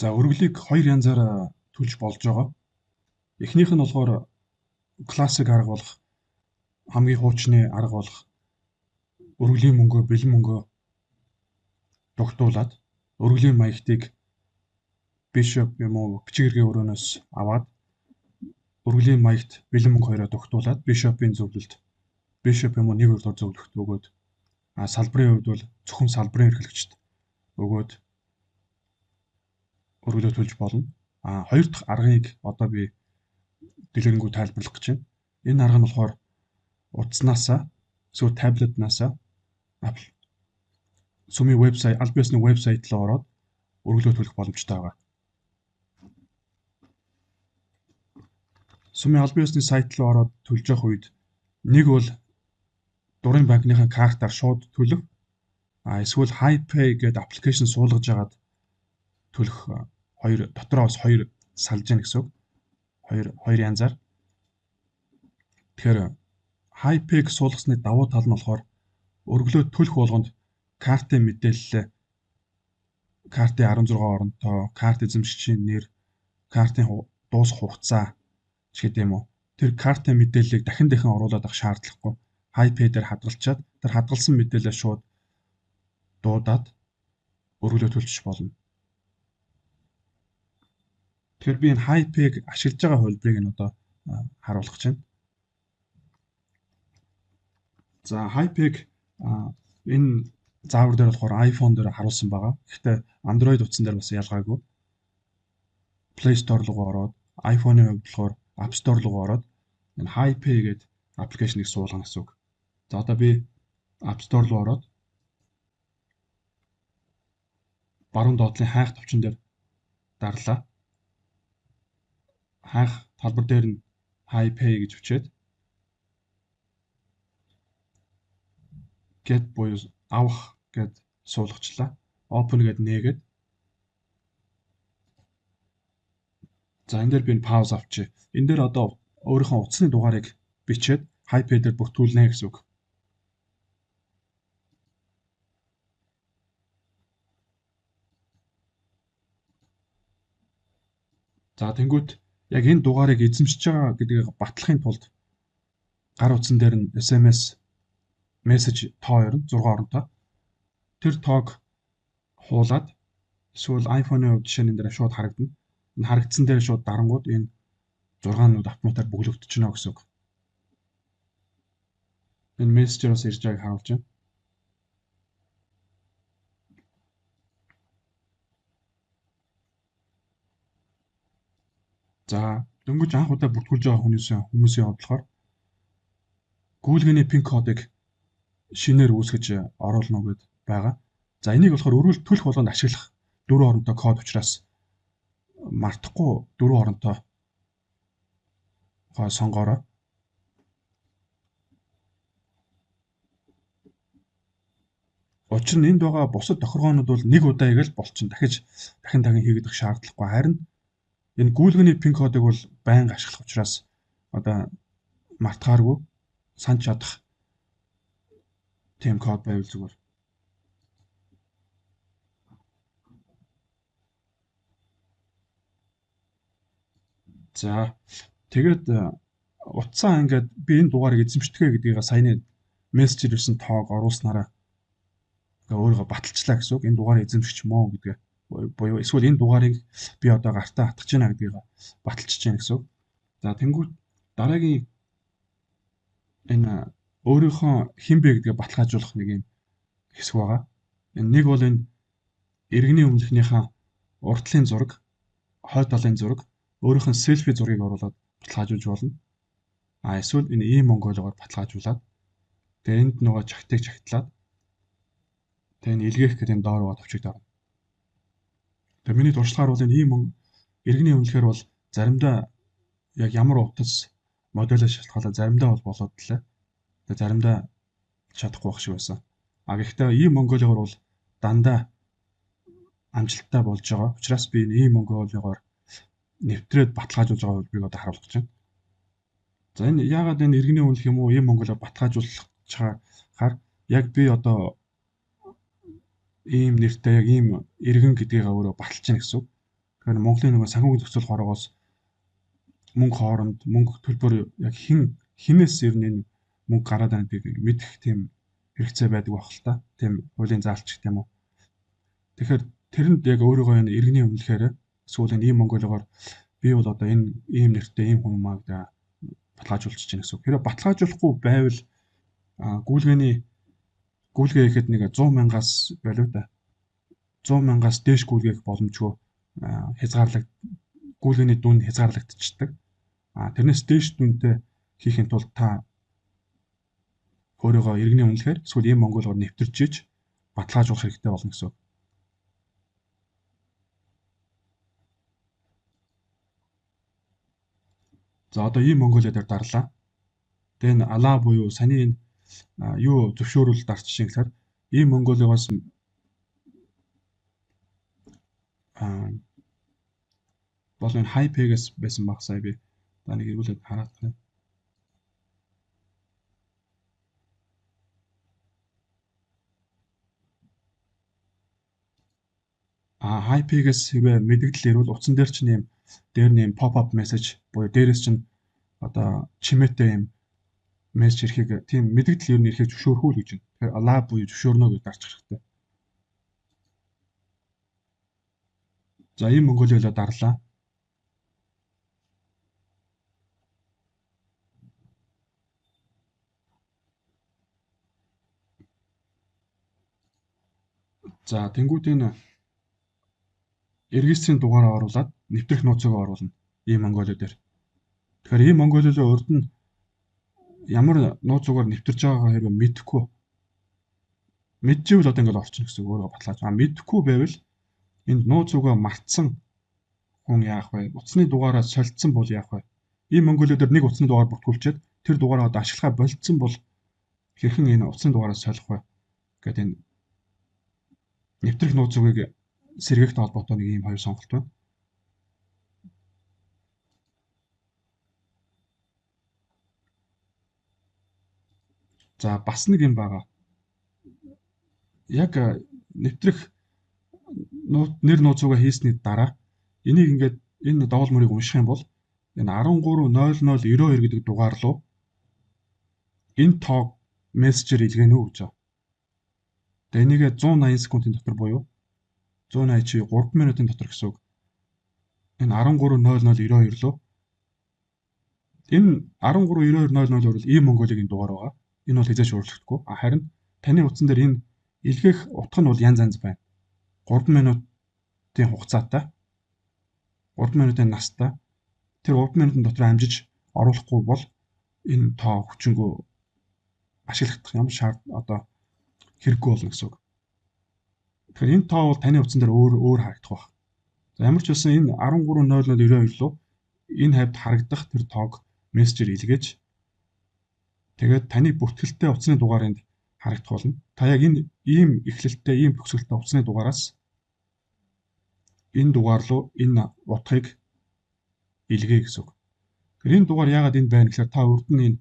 За өргөлийг хоёр янзаар төлж болж байгаа. Эхнийх нь болохоор классик арга болох хамгийн хуучны арга болох өргөлийн мөнгөө бэлэн мөнгөө дугтуулад өргөлийн маягтыг бишоп юм уу бичиг хэргийн өрөөнөөс аваад өргөлийн маягт бэлэн мөнгө хоёроо дугтуулад бишопын зөвлөлд бишоп юм уу нэг урдуур зөвлөхт өгөөд салбарын хувьд бол зөвхөн салбарын эрхлэгчд өгөөд өргөлөө төлж болно. Хоёр дахь аргыг одоо би дэлгэрэнгүй тайлбарлах гэж байна. Энэ арга нь болохоор утаснасаа эсвэл таблетнасаа сумын вебсайт аль биесны вебсайт руу ороод өргөлөө төлөх боломжтой байгаа. Сумын аль биесны сайт руу ороод төлж явах үед нэг бол дурын банкныхаа картаар шууд төлөх, эсвэл HiPay гэдэг аппликейшн суулгаж агаад төлөх хоёр дотроос хоёр салж яах гэсэн үг. Хоёр янзаар. Тэгэхээр HiPay суулгасны давуу тал нь болохоор өргөлөө төлөх болгонд картын мэдээлэл, картын 16 оронтой, карт эзэмшигчийн нэр, картын дуусах хугацаа ч гэдэг юм уу. Тэр картын мэдээллийг дахин оруулаад авах шаардлагагүй. HiPay дээр хадгалчаад тэр хадгалсан мэдээлэлээ шууд дуудаад өргөлөө төлчих болно. Тэгэхээр би энэ HiPay-г ашиглаж байгаа хувилбарыг нь одоо харуулах гэж байна. За HiPay-г энэ заавар дээр болохоор iPhone дээр харуулсан байгаа. Гэхдээ Android утсан дээр бас ялгаагүй. Play Store руу ороод iPhone-ийн хувьд болохоор App Store руу ороод энэ HiPay гэдэг аппликейшнийг суулгана гэсэн үг. За одоо би App Store руу ороод баруун доотлын хайх товчон дээр дарлаа. Хайх талбар дээр нь HiPay гэж өчөөд get буюу авах гэд суулгачлаа. Open гэд нээгээд. За энэ дээр би пауз авчи. Энэ дээр одоо өөрийнхөө утасны дугаарыг бичээд HiPay дээр бүртгүүлнэ гэсэн үг. За тэнгуут яг энэ дугаарыг эзэмшиж байгаа гэдгийг батлахын тулд гар утсан дээр нь SMS мессеж тоо ирнэ 6 оронтой. Тэр тоог хуулаад эсвэл iPhone-ийн хувьд жишээ нь энэ дээр шууд харагдана. Энэ харагдсан дээр шууд дарангууд энэ 6-нууд автоматар бөглөгдөж гэнэ гэсэн үг. Энэ мессежээс ирж байгааг харуулж байна. За дөнгөж анх удаа бүртгүүлж байгаа хүмүүсийн хувьд болохоор гүйлгээний пин кодыг шинээр үүсгэж оруулна гэд байгаа. За энийг болохоор өргөл төлөх болгонд ашиглах 4 оронтой код учраас мартахгүй 4 оронтой сонгоорой. Учир нь энд байгаа бусад тохиргоонууд бол нэг удаа игээл болчихно. Дахин хийгдэх шаардлагагүй. Харин энэ гүйлгээний пин кодыг бол байнга ашиглах учраас одоо мартахааргүй санаж чадах тийм код байвал зүгээр. За тэгээд утсаа ингээд би энэ дугаарыг эзэмшдэгэ гэдгийг саяны мессежээр ирсэн тоог оруулснараа өөрийгөө баталчлаа гэсэн үг. Энэ дугаарыг эзэмшиж мөө гэдгээ буюу эсвэл энэ дугаарыг би одоо гартаа хатгаж байна гэдгийг баталчихж байна гэсэн үг. За тэнгуут дараагийн энэ өөрийнхөө хэн бэ гэдгээ баталгаажуулах нэг юм хэсэг байгаа. Энэ нэг бол энэ иргэний өмнөхнийхээ уртлын зураг, хойд талын зураг, өөрийнх нь селфи зургийг оруулаад баталгаажуулж болно. Эсвэл энэ e-Mongoliогоор баталгаажуулаад тэгээ энд нөгөө чагтыг чагтлаад тэгээ энэ илгээх гэдэг энэ доор байгаа товчигд орно. Тэгээ миний туршлагаар бол энэ иргэний өмнөхөр бол заримдаа яг ямар утас моделээс шалтгаалаад заримдаа бол болоод лээ. Тэгээ заримдаа чадахгүй байх шиг байсан. Гэхдээ e-Mongoliогоор бол дандаа амжилттай болж байгаа. Учираас би энэ e-Mongoliогоор нэвтрээд баталгаажуулж байгаа хувьд би одоо харуулж байна. За энэ яагаад энэ иргэний өмнөх юм уу e-Mongoliогоор баталгаажуулах чагаар яг би одоо ийм нэртэй яг ийм иргэн гэдгийг өөрөө баталж яах гэсэн үг. Тэгэхээр Монголын нөгөө санхүүгийн зохицол хорогоос мөнгө хооронд мөнгө төлбөр яг хинээс ер нь энэ мөнгө гараад байна гэдгийг мэдэх тийм хэрэгцээ байдаг байх л та. Тийм хуулийн заалч гэх юм уу. Тэгэхээр тэрэнд яг өөрийгөө энэ иргэний өмнөхөр эсвэл энэ ийм Монголиогоор би бол одоо энэ ийм нэртэй ийм хүн маа гэдэг баталгаажуулчих чинь гэсэн. Тэгэхээр баталгаажуулахгүй байвал гүйлгээ ихэд нэг 100 мянгаас болов да. 100 мянгаас дээш гүйлгээх боломжгүй гүйлгээний дүн хязгаарлагдчихдаг. Тэрнээс дээш дүнтэй хийхин тулд та өөрийгөө иргэний үнэлэхээр эсвэл ийм Монголоор нэвтэрч иж баталгаажуулах хэрэгтэй болно гэсэн. За одоо ийм Монголиа дээр дарлаа. Тэгээ энэ алаа буюу саний энэ юу зөвшөөрөл дарч чинь гэхээр ийм Монголиогоос бол энэ хайпэгээс байсан баг сая би нэг эргүүлээд хараад байна. Хайпэгээс хэрвээ мэдээлэл ирвэл утсан дээр чинь юм дээр нэм pop-up message буюу дээрээс чинь одоо чимээтэй юм мессеж ирэхийг тийм мэдээлэл ер нь ирэхийг зөвшөөрөх үү гэж байна. Тэгэхээр алаа буюу зөвшөөрнө гэж дарчих хэрэгтэй. За ийм Монголиолоо дарлаа. За тэнгуут энэ эргэсцийн дугаараа оруулаад нэвтрэх нууцыг оруулна ийм Монголио дээр. Тэгэхээр ийм Монголиолоо урд нь ямар нууцугаар нэвтэрч байгаагаа хэрвээ мэдэхгүй мэдчихвэл одоо ингээд орчихно гэсэн өөрөө баталгааж. Мэдэхгүй байвал энд нууцугаа мартсан хүн яах вэ? Утасны дугаараа солилцсон бол яах вэ? Ийм Монголио дээр нэг утасны дугаар бүртгүүлчихэд тэр дугаараа одоо ашиглахаа болцсон бол хэрхэн энэ утасны дугаараа солих вэ? Гэдэг энэ нэвтрэх нууцугийг сэргээгтэй холбоотой нэг ийм хоёр сонголт байна. За бас нэг юм байгаа. Яг нэвтрэх нэр нууцугаа хийсний дараа энийг ингээд энэ доол мөрийг унших юм бол энэ 130092 гэдэг дугаар руу энэ тоог мессежээр илгээнэ үү гэж байна. Тэгээ энийг 180 секундын дотор буюу 180 чи 3 минутын дотор гэсэн үг. Энэ 130092 руу энэ 139200 бол ийм Монголигийн дугаар байгаа. Энэ бол хязгаарч өөрчлөгдөхгүй. Харин таны утсан дээр энэ илгээх утга нь бол янз янз байна. 3 минутын хугацаатай 3 минутын настай тэр 3 минутын дотор амжиж оруулахгүй бол энэ тоо хүчингү ашиглагдах ямар одоо хэрэггүй болно гэсэн үг. Тэгэхээр энэ тоо бол таны утсан дээр өөр харагдах байх. За ямар ч байсан энэ 130092 руу энэ хавьд харагдах тэр тоог мессежээр илгээж тэгээд таны бүртгэлтэй утасны дугаар энд харагдах болно. Та яг энэ ийм эхлэлттэй, ийм төгсгөлтэй утасны дугаараас энэ дугаар руу энэ утгыг илгээе гэсэн үг. Тэгэхээр энэ дугаар яагаад энд байна гэхээр та урд нь энэ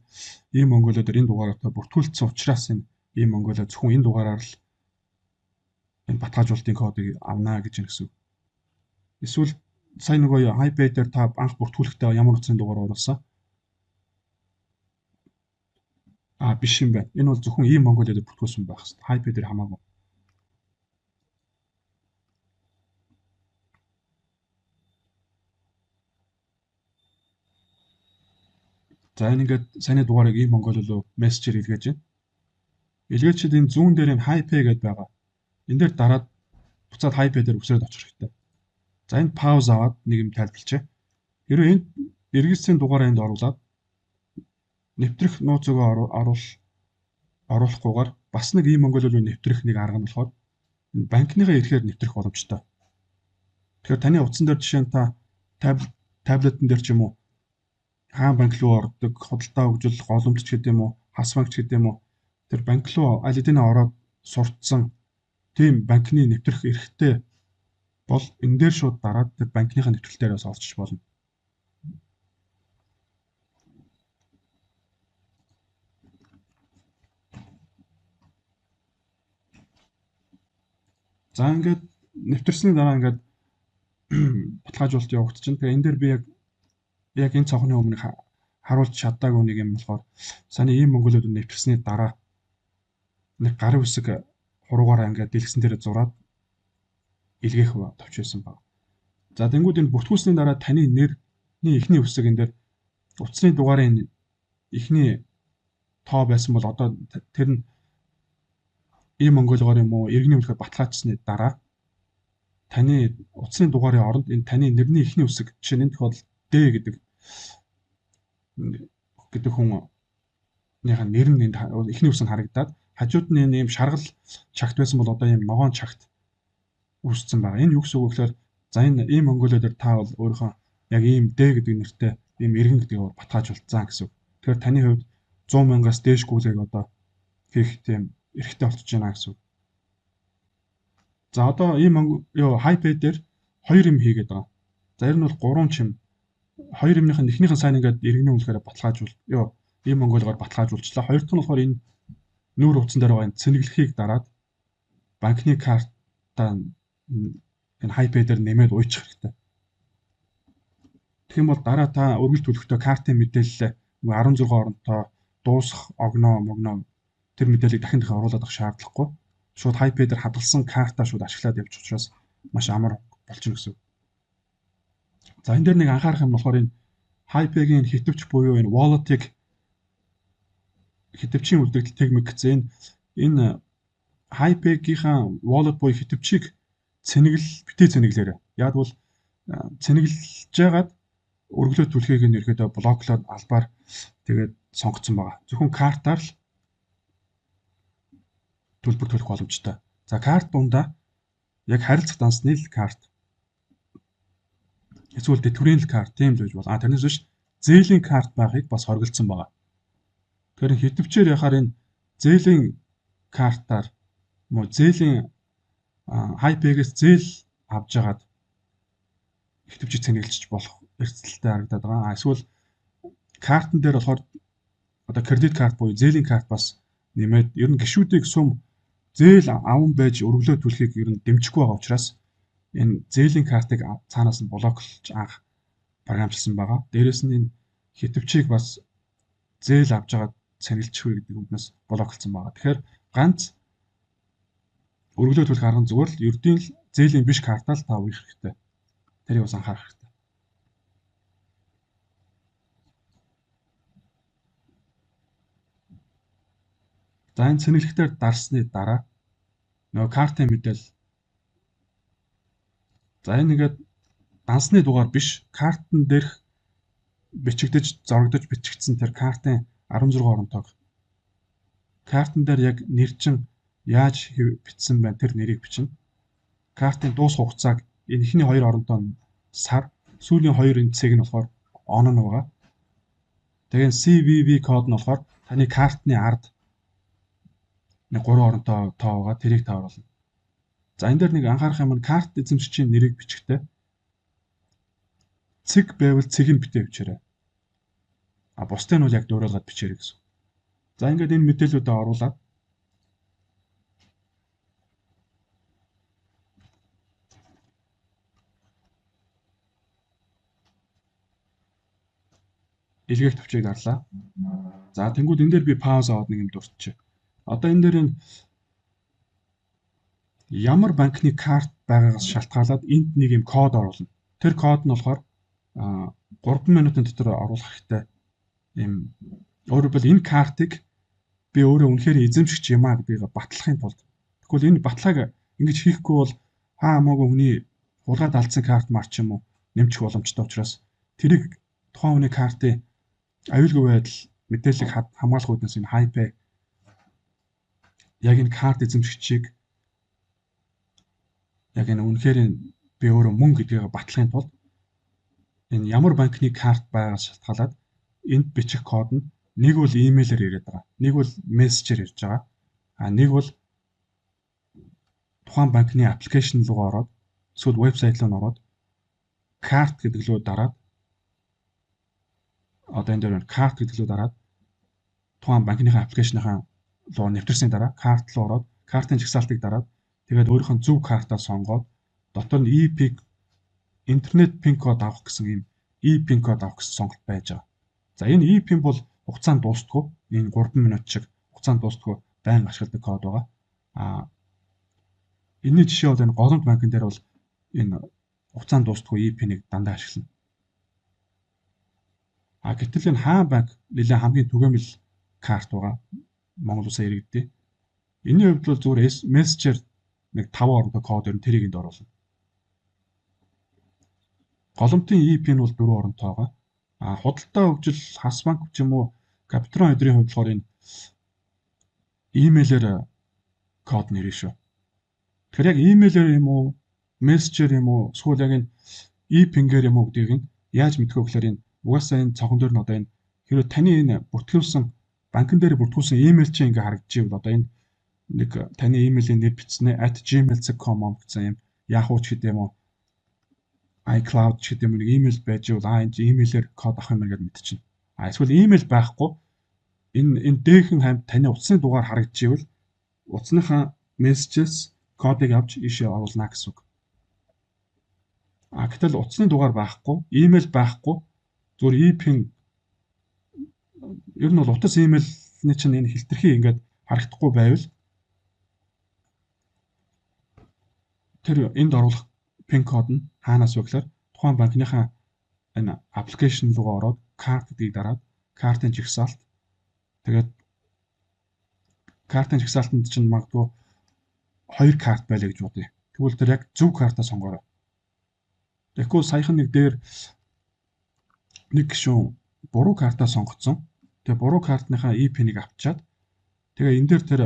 ийм Монголио дээр энэ дугаараа бүртгүүлсэн учраас энэ ийм Монголио зөвхөн энэ дугаараар л энэ баталгаажуулалтын кодыг авнаа гэж байна гэсэн үг. Эсвэл сайн нөгөө хайпэй дээр та анх бүртгүүлэхдээ ямар утасны дугаар оруулсан? Биш юм байна. Энэ бол зөвхөн ийм Монголио дээр бүртгүүлсэн байх хэрэгтэй. Хайпэй дээр хамаагүй. За энэ ингээд саяны дугаарыг ийм Монголио руу мессежээр илгээж байна. Илгээчид энэ зүүн дээр энэ хайпэй гэдээ байгаа. Энэ дээр дараад буцаад хайпэй дээр үсрээд очих хэрэгтэй. За энэ пауз аваад нэг юм тайлбарлажээ. Хэрвээ энэ эргэцийн дугаараа энд оруулаад нэвтрэх нууцыг оруулахгүйгээр бас нэг ийм Монголио руу нэвтрэх нэг арга нь болохоор банкныхаа эрхээр нэвтрэх боломжтой. Тэгэхээр таны утсан дээр жишээ нь та таблетэн дээр ч юм уу хаан банк руу ордог, худалдаа хөгжил голомтч гэдэг юм уу, хас банкч гэдэг юм уу тэр банк руу аль хэдийнэ ороод суртсан тийм банкны нэвтрэх эрхтэй бол энэ дээр шууд дараад тэр банкныхаа нэвтрэлтээрээс олчих болно. За ингээд нэвтрсний дараа ингээд баталгаажуулалт явагдчихна. Тэгээ энэ дээр би яг энэ цонхны өмнө харуулж чаддаагүй нэг юм болохоор саяны ийм мөнгөлөд нэвтэрсний дараа нэг гарын үсэг хуруугаараа ингээд дэлгэсэн дээр зураад илгээх товч байсан баг. За тэнгууд энэ бүртгүүлсний дараа таны нэрний эхний үсэг энэ дээр утасны дугаарын эхний тоо байсан бол одоо тэр нь ийм монголоор юм уу иргэний үнэхээр баталгаажсны дараа таны утасны дугаарын оронд энэ таны нэрний эхний үсэг жишээ нь энэ тохиолдолд Д гэдэг хүнийхээ нэр нь эхний үсэг харагдаад хажууд нь ийм шаргал чагт байсан бол одоо ийм ногоон чагт үүссэн байгаа. Энэ юу гэсэн үг вэ гэхээр за энэ ийм монголоор та бол өөрийнхөө яг ийм Д гэдэг нэртэй ийм иргэн гэдгийг баталгаажуулсан гэсэн үг. Тэгэхээр таны хувьд 100 мянгаас дээш гүйлгээг одоо хийх тийм эрхтэй болчихж байна гэсэн үг. За одоо ийм хайпей дээр хоёр юм хийгээд байгаа. За ер нь бол гурван чим. Хоёр юмных нь эхнийхэн сайн ингээд иргэний үнэлэхээр ийм монголоор баталгаажуулчлаа. Хоёр дахь нь болохоор энэ нүүр утсан дээр байгаа энэ цэнэглэхийг дараад банкны картаа энэ хайпей дээр нэмээд уйчих хэрэгтэй. Тэгэх юм бол дараа та өргөл төлөхдөө картын мэдээлэл 16 оронтой дуусах огноо тэр мэдээллийг дахин оруулаад авах шаардлагагүй. Шууд хайпей дээр хадгалсан картаа шууд ашиглаад явчих учраас маш амар болчихно гэсэн үг. За энэ дээр нэг анхаарах юм болохоор энэ хайпейгийн хитвч буюу энэ wallet-ыг хитвчийн үлдэгдэл техник гэсэн энэ хайпейгийнхаа wallet буюу хитвчийг битээ цэнэглээрэ. Яг бол цэнэглэж байгаад өргөлөө түлхийг нь ерөөдөө блоклоод албаар тэгээд сонгогдсон байгаа. Зөвхөн картаар л төлбөр төлөх боломжтой. За карт дундаа яг харилцах дансны л карт. Эсвэл тэтгэврийн л карт тийм л байж бол. Тэрнээс биш зээлийн карт байхыг бас хоригдсон байгаа. Тэгэхээр хитвчээр яхаар энэ зээлийн картаар зээлийн хайпейгээс зээл авж агаад хитвчийг цэнэглэж болох эрсдэлтэй харагдаад байгаа. Эсвэл картн дээр болохоор одоо кредит карт буюу зээлийн карт бас нэмээд ер нь гишүүдийг сум зээл аван байж өргөлөө түлхийг ер нь дэмжихгүй байгаа учраас энэ зээлийн картыг цаанаас нь блоклж анх програмчилсан байгаа. Дээрээс нь энэ хитвчийг бас зээл авж агаад цэнэглэхгүй гэдэг үгнээс блоклцсон байгаа. Тэгэхээр ганц өргөлөө төлөх арга нь зүгээр л ердийн л зээлийн биш картаа л та уух хэрэгтэй. Тэрийг бас анхаарах хэрэгтэй. За энэ цэнэглэхтэр дарсны дараа нөгөө картын мэдээлэл. За энэ нэгээд дансны дугаар биш, картн дээрх бичигдэж, зурагдж бичигдсэн тэр картын 16 оронтойг. Картн дээр яг нэрчин яаж бичсэн байна тэр нэрийг бичнэ. Картын дуус хугацааг энэ ихний 2 оронтой нь сар, сүүлийн 2 энэ цэг нь болохоор он нь байгаа. Тэгээд CVV код нь болохоор таны картны ард нэг 3 оронтой тоо байгаа. Тэрийг та оруулна. За энэ дээр нэг анхаарах юм нь карт эзэмшигчийн нэрийг бичихтэй. Цэг байвал цэгийг битээ бичээрэй. Бусдыг нь бол яг дууруулаад бичээрэй гэсэн. За ингээд энэ мэдээллүүдээ оруулаад илгээх төвчийг дарлаа. За тэнгууд энэ дээр би пауз аваад нэг юм дурдчихъя. Одоо энэ дээр ямар банкны карт байгаагаас шалтгаалаад энд нэг юм код оруулна. Тэр код нь болохоор 3 минутын дотор оруулах хэрэгтэй. Ийм өөрөөр хэлбэл энэ картыг би өөрөө үнэхээр эзэмшигч юм а гэдгийг батлахын тулд. Тэгвэл энэ баталгааг ингэж хийхгүй бол хамаагүй хүний хулгайд алдсан карт марч юм уу нэмчих боломжтой учраас тэрийг тухайн хүний картын аюулгүй байдал мэдээллийг хамгаалах үүднээс энэ хайпей яг энэ карт эзэмшигчийг яг энэ үнэхээр би өөрөө мөнгө гэдгийг батлахын тулд энэ ямар банкны карт байгаас шалтгаалаад энд бичих код нь нэг бол имэйлээр ирээд байгаа. Нэг бол мессежээр ирж байгаа. Нэг бол тухайн банкны аппликейшн руу ороод эсвэл вебсайт руу ороод карт гэдэг лөө дараад одоо энэ дээр карт гэдэг лөө дараад тухайн банкныхаа аппликейшныхаа руу нэвтэрсний дараа карт руу ороод картын жагсаалтыг дараад тэгээд өөрийнхөө зөв картаа сонгоод дотор нь EP интернет пин код авах гэсэн ийм e-pin код авах гэсэн сонголт байж байгаа. За энэ e-pin бол хугацаанд дуустдаггүй. Энэ 3 минут шиг хугацаанд дуустдаггүй байнга ашигладаг код байгаа. Энэний жишээ бол энэ голомт банкн дээр бол энэ хугацаанд дуустдаггүй e-pin-ийг дандаа ашиглана. Гэтэл энэ хаан банк нэлээд хамгийн түгээмэл карт байгаа. Монгол улсаа иргэдээ. Энийн хувьд бол зүгээр мессежээр нэг 5 оронтой код өрн тэрийг энд оруулна. Голомтын e-pin бол 4 оронтой байгаа. Худалдаа хөгжил, хас банк ч юм уу, Капитрон өдрийн хувьд болохоор энэ имэйлээр код нэрээ шүү. Тэгэхээр яг имэйлээр юм уу, мессежээр юм уу, эсвэл яг энэ e-pin-гээр юм уу гэдгийг нь яаж мэдэх вэ гэхээр энэ угаасаа энэ цогон дээр нь одоо энэ хэрвээ таны энэ бүртгүүлсэн банкн дээр бүртгүүлсэн имэйл чинь ингээ харагдчихвэл одоо энэ нэг таны имэйлийн нэр бичснэ @gmail.com гэсэн юм Yahoo ч гэдэг юм уу iCloud ч гэдэг юм нэг имэйл байж бол энэ имэйлээр код авах юм гээд мэдчихнэ. Эсвэл имэйл байхгүй энэ дээхэн хамт таны утасны дугаар харагдчихвэл утасныхаа мессежээс кодыг авч ийшээ оруулна гэсэн үг. Гэтэл утасны дугаар байхгүй, имэйл байхгүй зүгээр e-pin ер нь бол утас имэйлний чинь энэ хилтерхий ингээд харагдахгүй байвал тэр энд оруулах пин код нь хаанаас вэ гэхээр тухайн банкныхаа энэ аппликейшн руу ороод карт гэдгийг дараад картын жигсаалт тэгээд картын жигсаалтанд чинь магадгүй 2 карт байлаа гэж бодъё. Тэгвэл тэр яг зөв картаа сонгоорой. Тэгэхгүй саяхан нэг дээр нэг гишүүн буруу картаа сонгоцсон. Тэгээ буруу картныхаа e-pin-ийг авчиад тэгээ энэ дээр тэр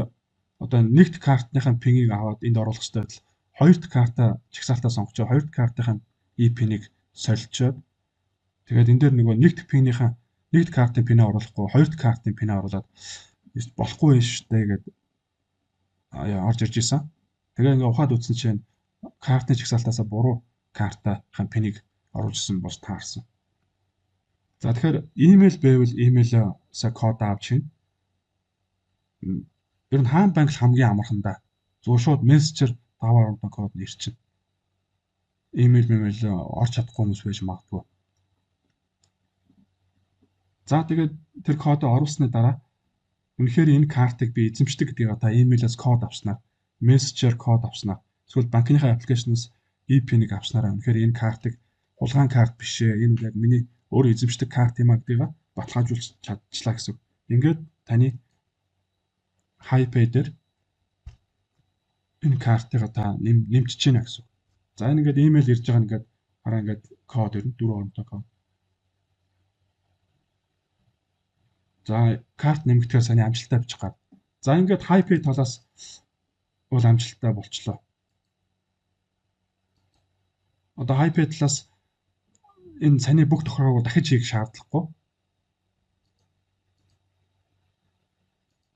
одоо нэгт картныхаа пингийг аваад энд оруулах хэрэгтэй байтал хоёрт картаа жигсаалтаа сонгочоо хоёрт картынхаа e-pin-ийг солилцоод тэгээд энэ дээр нөгөө нэгт картын пинээ оруулахгүй хоёрт картын пинээ оруулаад болохгүй байж штэ гэдэг орж ирж исэн. Тэгээ ингээ ухаад үзсэн чинь картны жигсаалтаасаа буруу картынхаа пинийг оруулжсэн бос таарсан. За тэгэхээр имэйл байвал имэйлээс код авч чинь. Ер нь хаан банк хамгийн амархан да. Зүгээр шууд мессежээр 5 оронтой код нэрчин. Имэйл орж чадахгүй хүмүүс байж магадгүй. За тэгээд тэр кодыг оруулсны дараа үнэхээр энэ картыг би эзэмшдэг гэдгийг та имэйлээс код авснаар, мессежээр код авснаар, эсвэл банкныхаа аппликейшнээс e-pin-ийг авснараа үнэхээр энэ картыг хулгайн карт биш ээ. Энэ яг миний өөрөө эзэмшдэг карт юм а гэдгийг баталгаажуулж чадчихлаа гэсэн. Ингээд таны HiPay дээр энэ картыг та нэмчихэж байна гэсэн. За энэ ингээд имэйл ирж байгаа ингээд хараа ингээд код ирнэ 4 оронтой код. За карт нэмэгдэхээр саний амжилттай бичих гад. За ингээд HiPay талаас бол амжилттай болчлоо. Одоо HiPay талаас энэ саний бүх тохиолгоо дахиж хийх шаардлагагүй.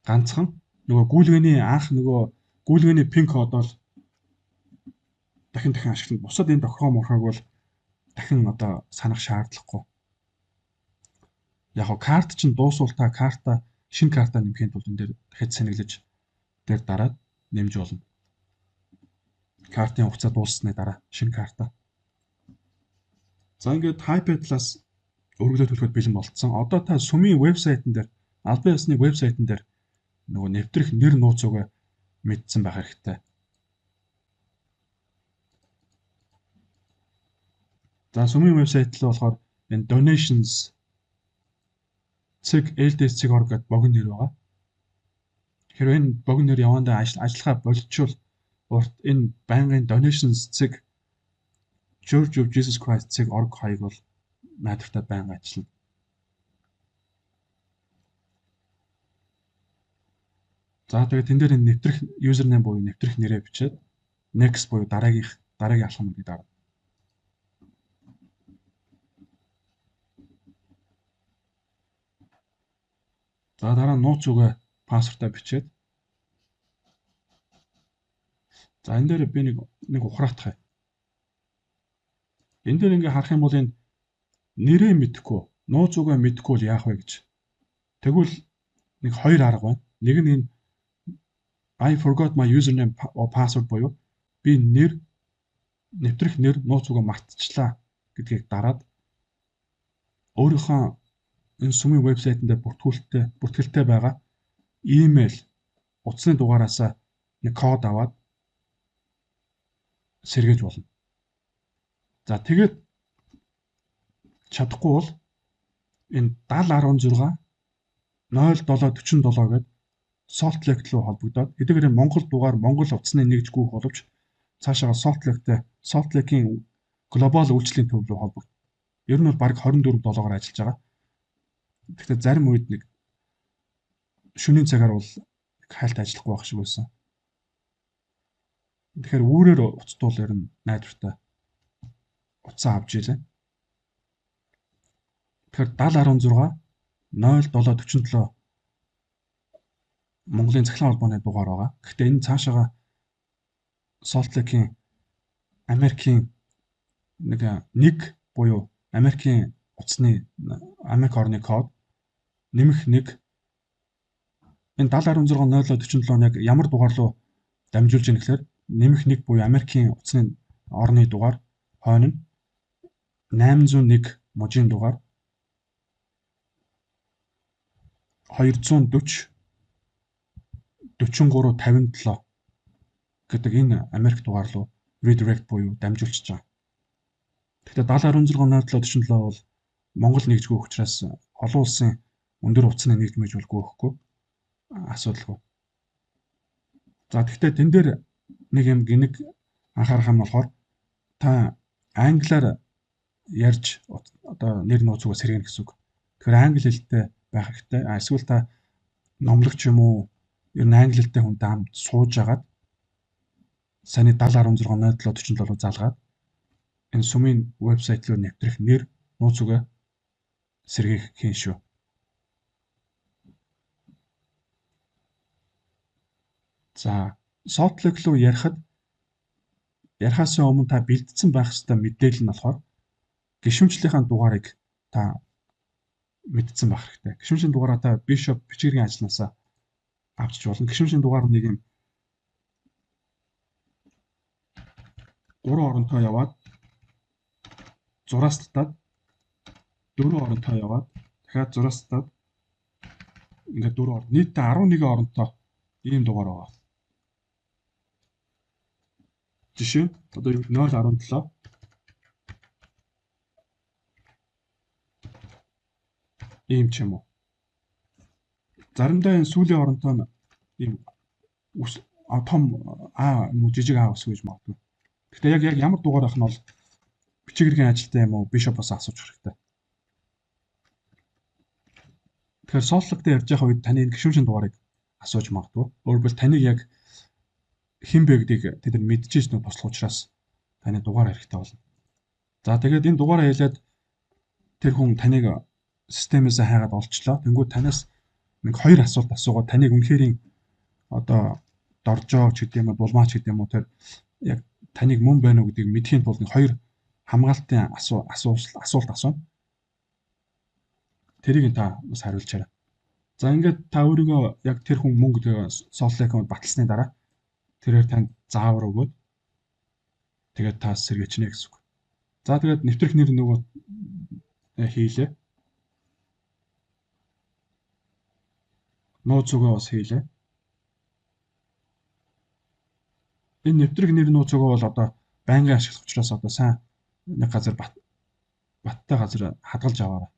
Ганцхан нөгөө гүйлгээний пин код бол дахин ашиглана. Бусад энэ тохиолгоо морхог бол дахин одоо санах шаардлагагүй. Яг карт чинь дуусуултаа шинэ картаа нэмэхийн тулд энэ дээр дахиж саниглаж дээр дараад нэмж болно. Картын хугацаа дууссаны дараа шинэ картаа. За ингээд HiPay талаас өргөлөө төлөхөд бэлэн болцсон. Одоо та сумын вебсайтн дээр, албан ёсны вебсайтн дээр нөгөө нэвтрэх нэр нууцугаа мэдсэн байх хэрэгтэй. За сумын вебсайт л болохоор энэ donations LDS.org гэдэг богино нэр байгаа. Хэрвээ энэ богино нэр явандаа ажиллахаа болчихвол урт энэ байнгын donations Church of Jesus Christ.org хаяг бол найдвартай байнга ажиллана. За тэгээд тэн дээр энэ нэвтрэх username буюу нэвтрэх нэрээ бичээд next буюу дараагийн алхам гэдэг дараа. За дараа нууц үгээ пассвортаа бичээд. За энэ дээр би нэг ухраатах юм. Энэ дээр ингээ харах юм бол энэ нэрээ мэдэхгүй, нууц үгээ мэдэхгүй бол яах вэ гэж. Тэгвэл нэг хоёр арга байна. Нэг нь энэ I forgot my username or password буюу би нэвтрэх нэр нууц үгээ мартчихлаа гэдгийг дараад өөрийнхөө энэ сүмийн вебсайтн дээр бүртгэлтэй байгаа имэйл утасны дугаараасаа нэг код аваад сэргээж болно. За тэгээд чадахгүй бол энэ 7016 0747 гэдэг Salt Lake руу холбогдоод хэдийгээр Монгол дугаар Монгол утасны нэгж гүйх боловч цаашаа Salt Lake-ийн глобал үйлчлэлийн төв рүү холбогд. Ер нь бол баг 24/7-оор ажиллаж байгаа. Гэхдээ зарим үед нэг шөнийн цагаар бол хайлт ажиллахгүй байх шиг байсан. Тэгэхээр үүрээр уцтуул ер нь найдвартай утсаа авч ийлээ. Тэгэхээр 7016 0747 Монголын цахилгаан холбооны дугаар байгаа. Гэхдээ энэ цаашаага Salt Lake-ийн Америкийн нэг буюу Америкийн утасны Америк орны код нэмэх 1 энэ 7016 0747 яг ямар дугаар руу дамжуулж ийн гэхээр нэмэх 1 буюу Америкийн утасны орны дугаар хойно нь 801 мужийн дугаар 240 4357 гэдэг энэ Америк дугаар руу redirect буюу дамжуулчихж байгаа. Гэхдээ 7016 0747 бол Монгол нэгж гүйх учраас олон улсын өндөр утасны нэгж мэж бол гүйхгүй асуудалгүй. За гэхдээ тэн дээр нэг юм гинэг анхаарах юм болохоор та англиар ярьж одоо нэр нууцугаа сэргэнэ гэсэн үг. Тэгэхээр англи хэлтэй байх хэрэгтэй. Эсвэл та номлогч юм уу ер нь англи хэлтэй хүнтэй хамт сууж агаад саяны 7016 0747 залгаад энэ сүмийн вебсайт руу нэвтрэх нэр нууцугаа сэргээх хийн шүү. За Salt Lake руу ярихаас өмнө та бэлдсэн байх ёстой мэдээлэл нь болохоор гишүүнчлийнхаа дугаарыг та мэдсэн байх хэрэгтэй. Гишүүнчлийн дугаараа та Bishop бичгийн ажлаасаа авчиж болно. Гишүүнчлийн дугаар нэг юм 3 оронтой яваад 6-аас татаад 4 оронтой яваад дахиад 6-аас татаад ингээд 4 орон нийтдээ 11 оронтой ийм дугаар байгаа. Жишээ одоо 017 ийм ч юм уу. Заримдаа энэ сүүлийн оронтой нь ийм том жижиг аа ус гэж магадгүй. Гэхдээ яг ямар дугаар байх нь бол бичгийн ажилтай юм уу Bishop-оос асууж хэрэгтэй. Тэгэхээр Salt Lake дээр ярьж байгаа үед таны гишүүнчийн дугаарыг асууж магадгүй. Өөрөлдвөл таныг яг хэн бэ гэдгийг тэд нар мэдчихэж нөө туслах учраас таны дугаар хэрэгтэй болно. За тэгээд энэ дугаараа хэлээд тэр хүн таныг системээс хайгаад олчлоо. Тэнгүүд танаас нэг 2 асуулт асуугаад таныг үнэхээр одоо доржоо ч гэдэг юм уу, дулмаач гэдэг юм уу тэр яг таныг мөн байна уу гэдгийг мэдхийн тулд 2 хамгаалтын асуулт асууна. Тэрийг та бас хариулчаарай. За ингээд та өөрийгөө яг тэр хүн мөн гэдэг Salt Lake-д баталсны дараа тэрээр танд заавар өгөөд тэгээд та сэргээчнэ гэсэн үг. За тэгээд нэвтрэх нэр нөгөө хийлээ. Нууцугаа бас хийлээ. Энэ нэвтрэх нэр нууцугаа бол одоо байнгын ашиглах учраас одоо сайн нэг газар баттай газар хадгалж аваарай.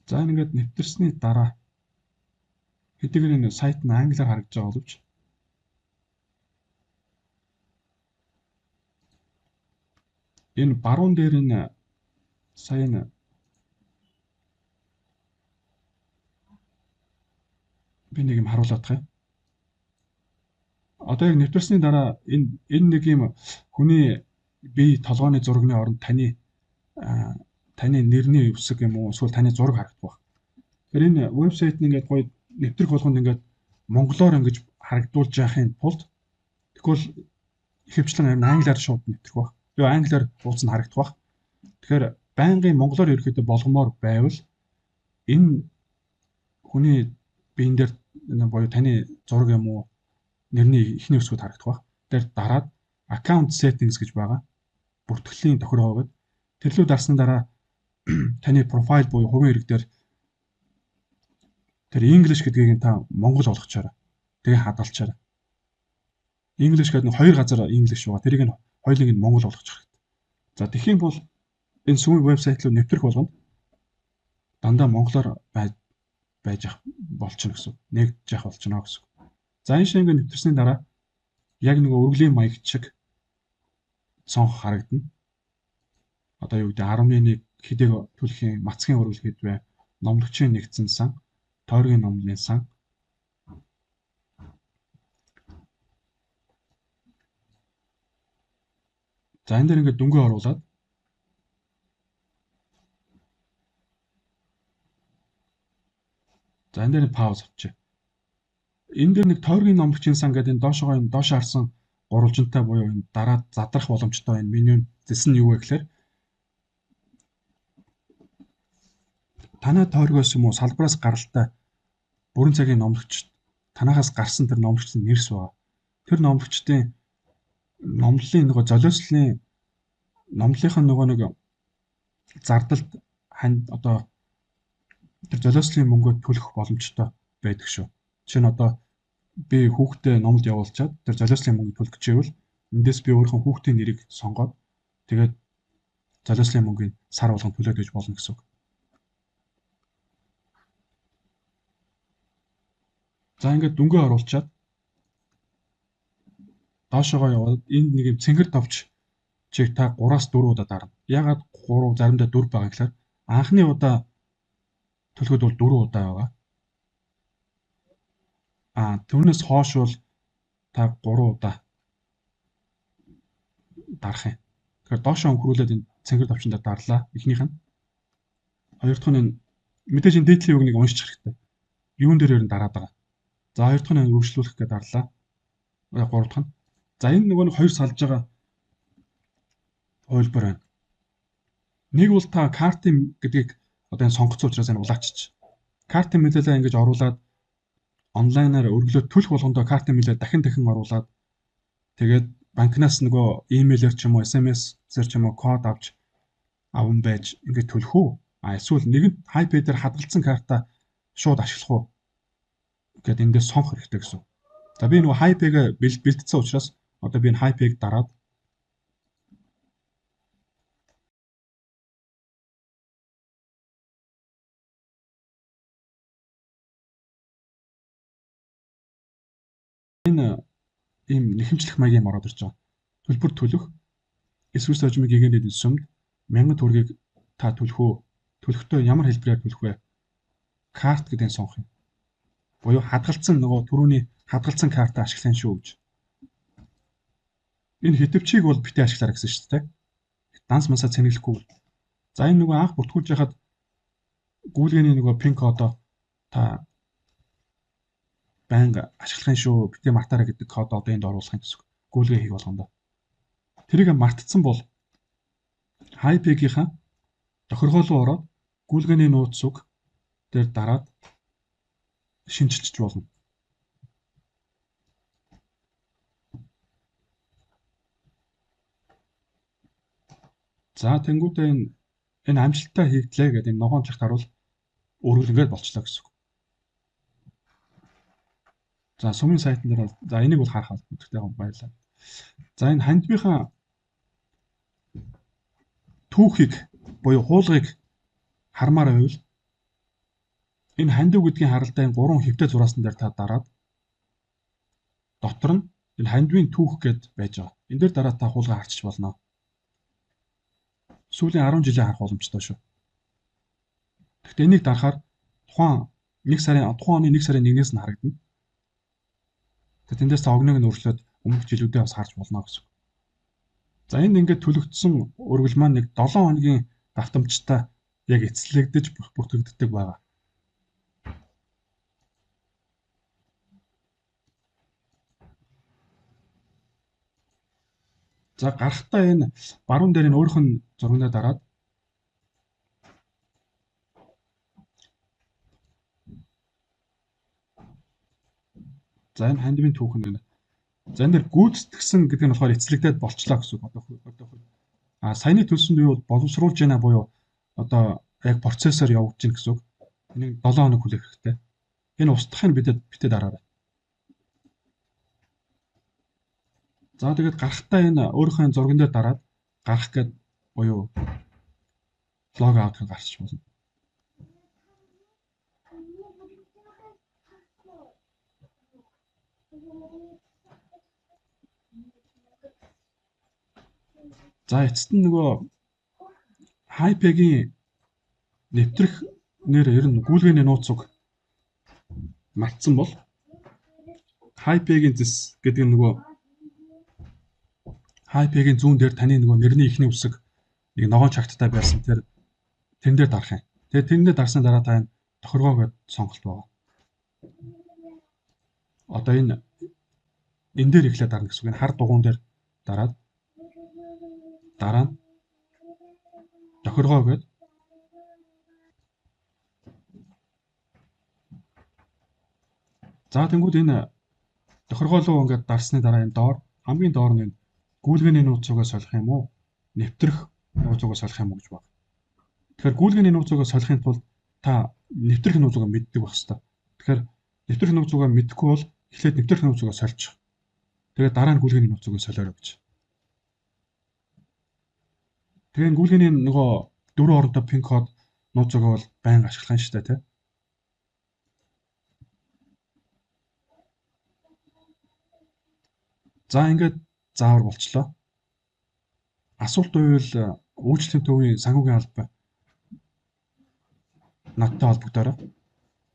За ингээд нэвтэрсний дараа хэдийгээр энэ сайт нь англиар харагдаж байгаа боловч энэ баруун дээр энэ сайн би нэг юм харуулах юм. Одоо яг нэвтэрсний дараа энэ нэг юм хүний бие толгойн зургийн оронд таны нэрний үсэг юм уу эсвэл таны зураг харагдах байх. Тэгэхээр энэ вебсайт нь ингээд гоё нэвтрэх болгонд ингээд монголоор ингэж харагдуулж яахын тулд тэгвэл ихэвчлэн англиар шууд нэвтрэх байх. Юу англиар уулз нь харагдах байх. Тэгэхээр байнгын монголоор ерөөхдөө болгомоор байвал энэ хүний биен дээр боёо таны зураг юм уу нэрний ихний үсгүүд харагдах байх. Тэр дараад account settings гэж байгаа. Бүртгэлийн тохиргоо гэдэг. Тэр лүү дарсны дараа таны профайл буюу хувийн хэрэг дээр тэр English гэдгийг та монгол болгочаарай. Тэгээ хадгалчаарай. English гэдэг нь хоёр газар English байгаа. Тэрийг нь хоёулыг нь монгол болгочих хэрэгтэй. За тэгхийн бол энэ сүүлийн вебсайт руу нэвтрэх болгоно. Дандаа монголоор байж ах болчихно гэсэн. Нэгдэж ах болчихно гэсэн. За энэ шиг ингээд нэвтэрсний дараа яг нэг өргөлийн маяг шиг цонх харагдана. Одоо юу гэдэг 11 хэдэг төлөхийн мацгийн өргөл гэдвэ, номлогчийн нэгдсэн сан, тойргийн номлын сан. За энэ дээр ингээд дүнгээ оруулаад за энэ дээр пауз авчи. Энэ дээр нэг тойргийн номлогчийн сан гэдэг энэ доошоо харсан гурвалжинтай буюу энэ дараа задрах боломжтой энэ менюн зэс нь юу вэ гэхээр танай тойргоос юм уу салбараас гаралтай бүрэн цагийн номлогч танахаас гарсан тэр номлогчдын нэрс байгаа. Тэр номлогчдын номлолын нөгөө золиослын номлолынхаа нөгөө нэг зардалд одоо тэр золиослын мөнгөө төлөх боломжтой байдаг шүү. Жишээ нь одоо би хүүхдээ номлолд явуулчаад тэр золиослын мөнгө төлөх гэвэл эндээс би өөрийнхөө хүүхдийн нэрийг сонгоод тэгээд золиослын мөнгөний сар болгон төлөөд гэж болно гэсэн үг. За ингээд дүнгээ оруулчаад доошоогоо яваад энд нэг юм цэнгэр товч чиг та 3-аас 4 удаа дарна. Ягаад 3 заримдаа 4 байгаа гэхээр анхны удаа төлөхөд бол 4 удаа байгаа. Түүнээс хойш бол та 3 удаа дарах юм. Тэгэхээр доошоо өнхрүүлээд энэ цэнгэр товчонд дарлаа. Эхнийх нь. Хоёр дахь нь мэдээж энэ дээдлийн үгнийг уншиж хэрэгтэй. Юун дээр дараад байгаа. За хоёр дахь нь үргэлжлүүлэх гэдэг дарлаа. Гурав дахь нь. За энэ нөгөө нэг хоёр салж байгаа хувилбар байна. Нэг бол та картын гэдгийг одоо энэ сонгоцсон учраас энэ улаачиж. Картын мэдээлэл ингэж оруулаад онлайнаар өргөлөө төлөх болгондоо картын мэдээлэл дахин оруулаад тэгээд банкнаас нөгөө имэйлээр ч юм уу SMS-ээр ч юм уу код авч аван байж ингэж төлөх үү? Эсвэл нэгэнт хайпэдээр хадгалсан карта шууд ашиглах уу? Гэт эндээс сонгох хэрэгтэй гэсэн. За би нөгөө хайпэгээ бэлдсэн учраас одоо би энэ хайпэг дараад энэ ийм нэхэмжлэх маягийн ороод ирж байгаа. Төлбөр төлөх эсвэр сожмыг гэгэнэд өсөмд 1000 төгрөгийг та төлөх үү? Төлөхдөө ямар хэлбэрээр төлөх вэ? Карт гэдэг нь сонгох юм. Буюу хадгалсан нөгөө түрүүний хадгалсан картаа ашиглах шүү гэж. Энэ хэтвчийг бол битээ ашиглаарай гэсэн шүү дээ. Данс масаа цэнэглэхгүй. За энэ нөгөө анх бүртгүүлж яхад гүйлгээний нөгөө пин кодоо та байнга ашиглах шүү. Битээ мартаарай гэдэг код одоо энд оруулах юм гэсэн. Гүйлгээ хийх болгондоо. Тэрийг мартцсан бол хайпегийнхаа тохиргоо руу ороод гүйлгээний нууц үг дээр дараад шинжилж болно. За тэнгуүдээ энэ амжилттай хийгдлээ гэдэг энэ ногоон чагт харуул өргөл ингээд болчлоо гэсэн үг. За сумын сайтн дээр за энийг бол харах хэрэгтэй баярлалаа. За энэ хандмынхаа түүхийг буюу хуулгыг хармаар байвал энэ хандив гэдгийн харалтай энэ 3 хэвтэй зураасан дээр та дараад дотор нь энэ хандивын түүх гэд байж байгаа. Энэ дээр дараа та хуулгаа харчих болно. Сүүлийн 10 жилийн харах боломжтой шүү. Гэхдээ энийг дарахаар тухайн оны 1 сарын 1-ээс нь харагдана. Тэгээд тэндээс та огныг нь өөрчлөөд өмнөх жилүүдээ бас харж болно гэсэн. За энд ингээд төлөгдсөн өргөл маань нэг 7 хоногийн давтамжтай яг эцэслэгдэж бүртгэгддэг байгаа. За гарахтаа энэ баруун дээр энэ өөрөх нь зургнаа дараад за энэ хандивын түүх нь За энэ дэр гүйцэтгсэн гэдэг нь болохоор эцэлэгдээд болчлоо гэсэн үг одоо. А саяны төлсөнд юу боловсруулж байна буюу одоо яг процессор явуулж гин гэсэн үг. Энийг 7 хоног хүлээх хэрэгтэй. Энэ устдахыг бидэд араарай. За тэгээд гарахтаа энэ өөрийнхөө зурган дээр дараад гарах гээд буюу лог аут гэж гарч болно. За эцэст нь нөгөө HiPeg-ийн нэвтрэх нэр ер нь гүйлгээний нууцуг мартсан бол HiPeg-ийн зэс гэдэг нь нөгөө HiPeg-ийн зүүн дээр таны нөгөө нэрний ихний үсэг нэг ногоон чагттай байсан тэр тэн дээр дарах юм. Тэгээд тэн дээр дарсны дараа та энэ тохиргоо гэдэг сонголт байгаа. Одоо энэ дээр эхлээд дарна гэсэн үг. Энэ хар дугуун дээр дараад дараа нь тохиргоо гэдэг. За тэнгууд энэ тохиргоо руу ингээд дарсны дараа энэ доор хамгийн доор нь гүйлгээний нууцугаа солих юм уу? Нэвтрэх нууцугаа солих юм уу гэж байна. Тэгэхээр гүйлгээний нууцугаа солихын тулд та нэвтрэх нууцугаа мэддэг байх хэрэгтэй. Тэгэхээр нэвтрэх нууцугаа мэдэхгүй бол эхлээд нэвтрэх нууцугаа сольчих. Тэгээд дараа нь гүйлгээний нууцугаа солиорой гэж. Тэгээд гүйлгээний нөгөө 4 оронтой пин код нууцугаа бол байнга ашиглах нь шүү дээ, тийм. За ингээд заавар болчлоо. Асуулт байвал үйлчлэлийн төвийн санхүүгийн албан надтай холбогдорой.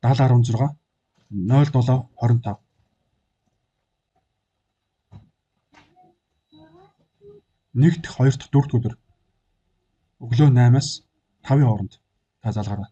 7016 0725. Нэг дахь, хоёр дахь, дөрөвдүгээр өдөр өглөө 8-аас 5-ын хооронд та залгаарай.